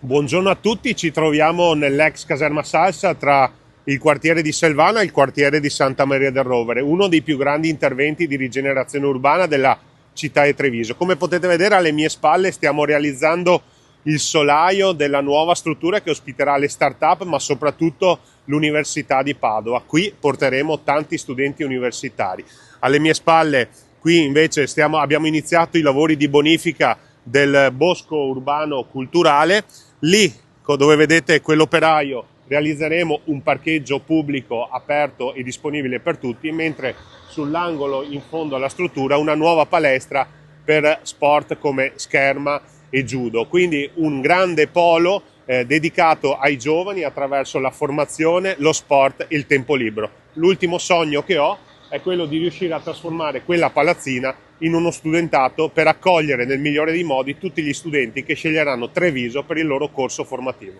Buongiorno a tutti, ci troviamo nell'ex caserma Salsa tra il quartiere di Selvana e il quartiere di Santa Maria del Rovere, uno dei più grandi interventi di rigenerazione urbana della città di Treviso. Come potete vedere alle mie spalle stiamo realizzando il solaio della nuova struttura che ospiterà le start-up, ma soprattutto l'Università di Padova. Qui porteremo tanti studenti universitari. Alle mie spalle qui invece abbiamo iniziato i lavori di bonifica del bosco urbano culturale. Lì, dove vedete quell'operaio, realizzeremo un parcheggio pubblico aperto e disponibile per tutti, mentre sull'angolo in fondo alla struttura una nuova palestra per sport come scherma e judo. Quindi un grande polo dedicato ai giovani attraverso la formazione, lo sport e il tempo libero. L'ultimo sogno che ho è quello di riuscire a trasformare quella palazzina in uno studentato per accogliere nel migliore dei modi tutti gli studenti che sceglieranno Treviso per il loro corso formativo.